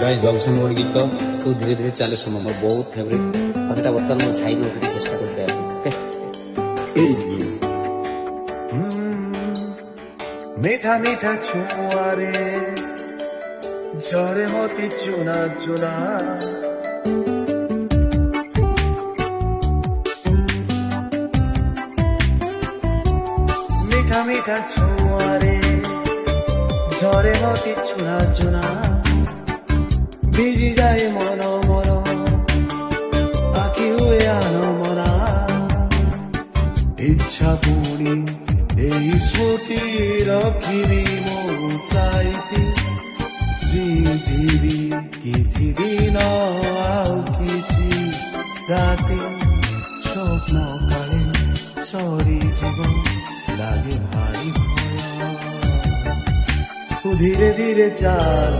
guys बाबूसान मोर गीत तू धीरे धीरे चले सुनो मोर बहुत फेवरेट अगटा बर्तन मोर खाई नो के चेष्टा करते हैं मीठा मीठा छुआरे झरे मोती चुना चुना मीठा मीठा छुआरे झरे मोती चुना चुना ভিজি যায় মন মন পাখি হয়ে আনো মনা ইচ্ছা পুরি এই স্মৃতি রখিবি মো সাইতি জিবি কিছু দিন আও কিছু রাতে স্বপ্ন কালে সরি জীবন লাগে ভারী ভয় তু ধীরে ধীরে চাল